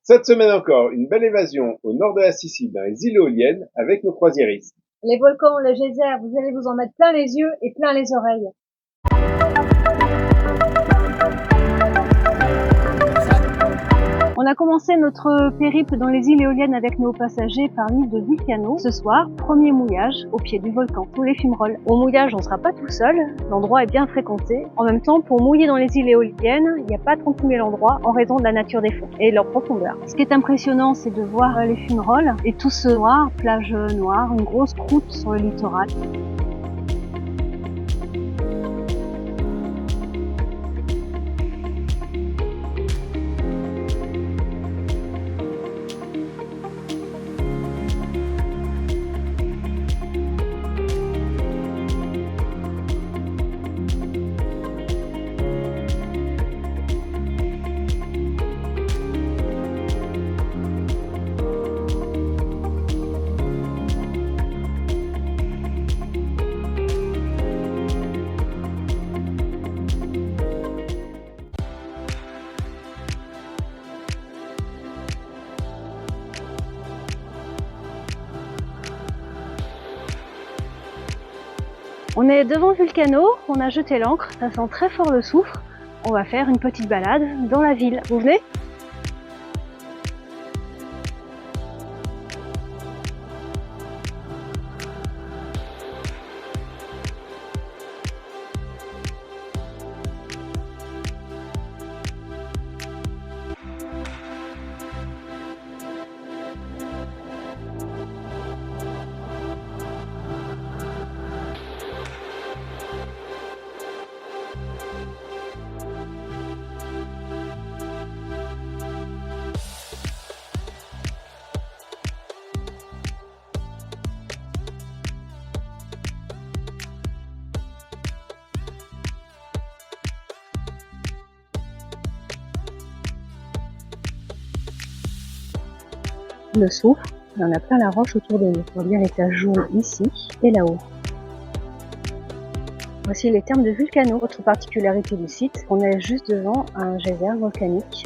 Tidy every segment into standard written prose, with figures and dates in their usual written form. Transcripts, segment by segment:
Cette semaine encore, une belle évasion au nord de la Sicile dans les îles éoliennes avec nos croisiéristes. Les volcans, le geyser, vous allez vous en mettre plein les yeux et plein les oreilles. On a commencé notre périple dans les îles éoliennes avec nos passagers par l'île de Vulcano. Ce soir, premier mouillage au pied du volcan, sous les fumerolles. Au mouillage, on ne sera pas tout seul, l'endroit est bien fréquenté. En même temps, pour mouiller dans les îles éoliennes, il n'y a pas 36 000 endroits en raison de la nature des fonds et de leur profondeur. Ce qui est impressionnant, c'est de voir les fumerolles et tout ce noir, plage noire, une grosse croûte sur le littoral. On est devant Vulcano, on a jeté l'ancre, ça sent très fort le soufre. On va faire une petite balade dans la ville. Vous venez ? Le soufre, il y en a plein la roche autour de nous. On voit bien les taches jaunes ici et là-haut. Voici les termes de Vulcano. Autre particularité du site, on est juste devant un geyser volcanique.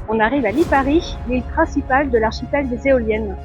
On arrive à Lipari, l'île principale de l'archipel des éoliennes.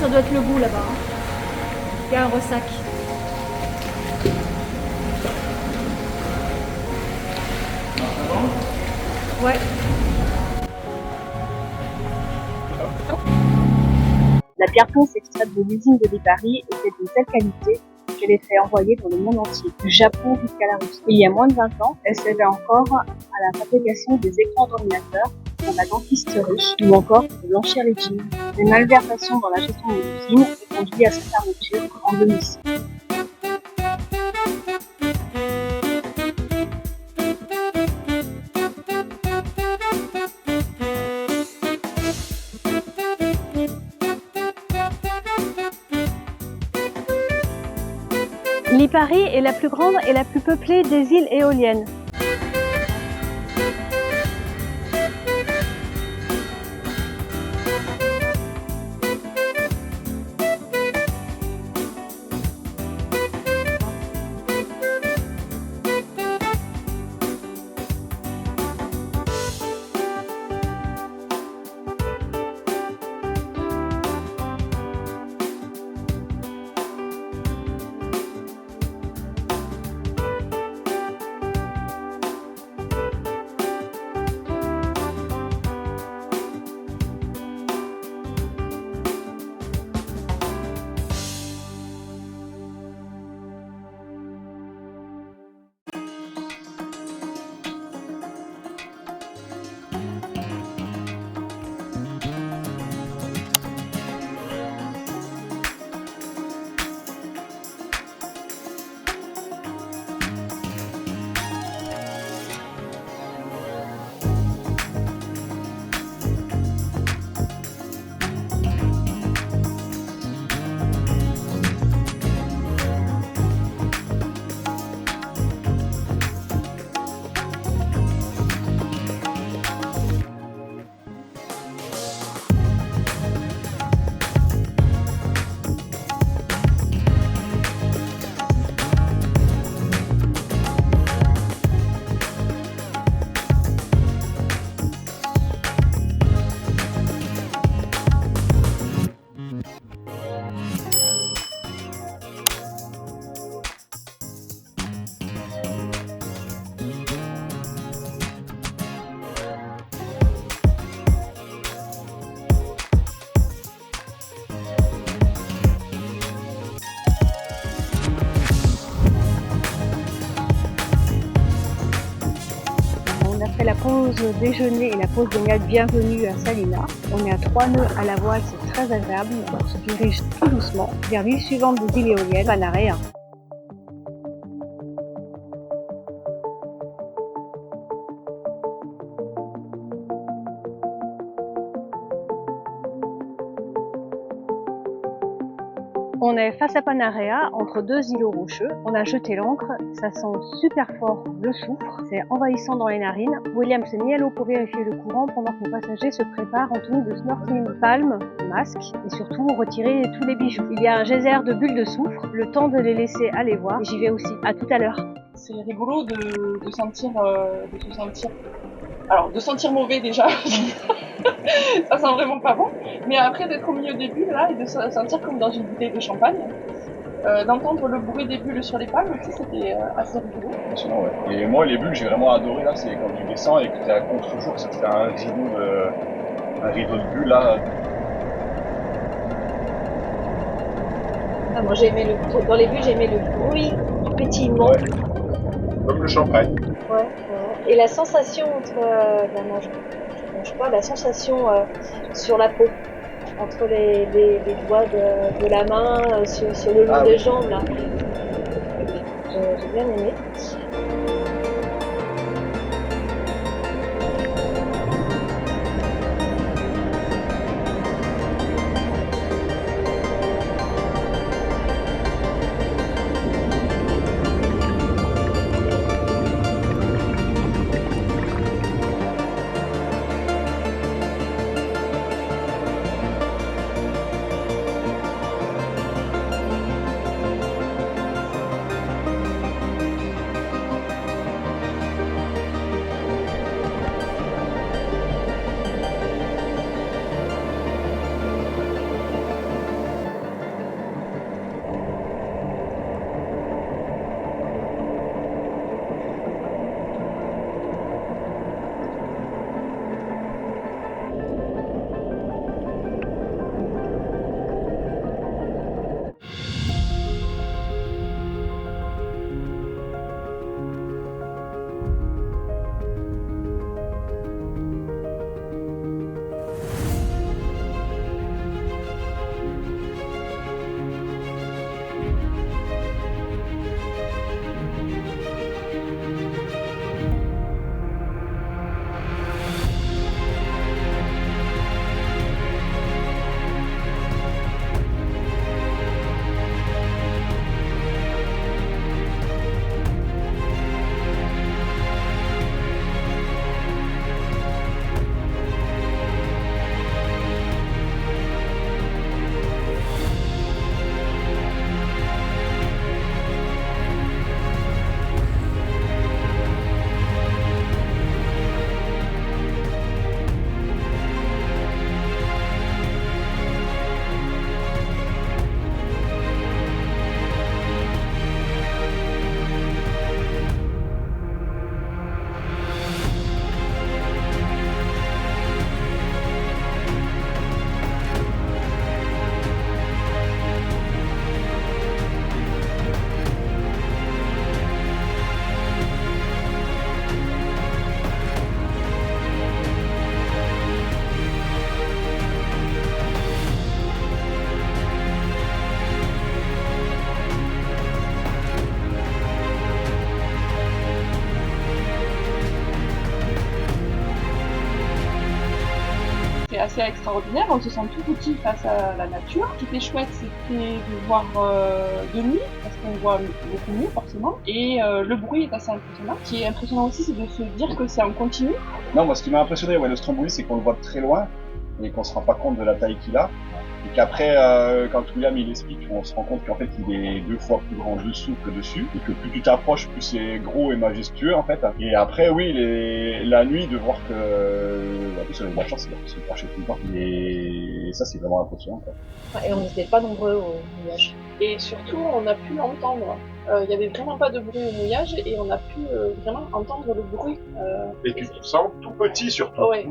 ça doit être le goût là-bas. Il y a un ressac. Ouais. La pierre ponce extraite de l'usine de Lipari était d'une telle qualité qu'elle est fait envoyer dans le monde entier, du Japon jusqu'à la Russie. Il y a moins de 20 ans, elle servait encore à la fabrication des écrans d'ordinateur, dans la dentisterie ou encore pour blanchir les jeans. Des malversations dans la gestion de l'usine ont conduit à sa fermeture en 2006. Lipari est la plus grande et la plus peuplée des îles éoliennes. Après la pause déjeuner et la pause baignade bienvenue à Salina, on est à 3 nœuds à la voile, c'est très agréable. On se dirige tout doucement vers l'île suivante des îles éoliennes, Panarea. On est face à Panarea, entre deux îlots rocheux. On a jeté l'ancre, ça sent super fort le soufre, c'est envahissant dans les narines. William s'est mis à l'eau pour vérifier le courant pendant que nos passagers se préparent en tenue de snorkeling, palme, masque et surtout retirer tous les bijoux. Il y a un geyser de bulles de soufre, le temps de les laisser aller voir. J'y vais aussi, à tout à l'heure. C'est rigolo de sentir mauvais déjà. Ça sent vraiment pas bon. Mais après d'être au milieu des bulles là et de se sentir comme dans une bouteille de champagne, d'entendre le bruit des bulles sur les palmes aussi, c'était assez rigolo. Impressionnant, ouais. Et moi les bulles j'ai vraiment adoré là, c'est quand tu descends et que tu es à contre-jour, ça te fait un rideau de bulles là. Ah, moi j'ai aimé dans les bulles, j'ai aimé le bruit du pétillement. Ouais. Comme le champagne. Ouais. Et la sensation entre la sensation sur la peau, entre les doigts de la main, sur le long des jambes là. J'ai bien aimé. assez extraordinaire. On se sent tout petit face à la nature. Ce qui était chouette, c'était de voir de nuit, parce qu'on voit beaucoup mieux forcément. Et le bruit est assez impressionnant. Ce qui est impressionnant aussi, c'est de se dire que c'est en continu. Non, moi ce qui m'a impressionné, le Stromboli, c'est qu'on le voit de très loin et qu'on se rend pas compte de la taille qu'il a. Et qu'après, quand William il explique, on se rend compte qu'en fait il est 2 fois plus grand dessous que dessus, et que plus tu t'approches, plus c'est gros et majestueux en fait. Et après, oui, la nuit, de voir que, en plus on a eu de la chance, il a pu se pencher tout le temps. Et ça, c'est vraiment impressionnant, quoi. Et on n'était pas nombreux au mouillage. Et surtout, on a pu l'entendre. Il y avait vraiment pas de bruit au mouillage et on a pu vraiment entendre le bruit. Et tu te sens tout petit surtout. Ouais.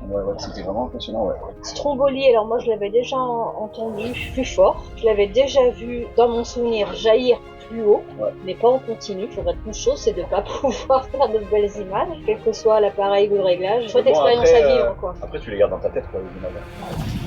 Ouais, c'était vraiment impressionnant, ouais. Stromboli, alors moi je l'avais déjà entendu plus fort. Je l'avais déjà vu dans mon souvenir jaillir plus haut, mais pas en continu. Je regrette une chose, c'est de ne pas pouvoir faire de belles images, quel que soit l'appareil ou le réglage. Chouette expérience à vivre, quoi. Après, tu les gardes dans ta tête, quoi, les images.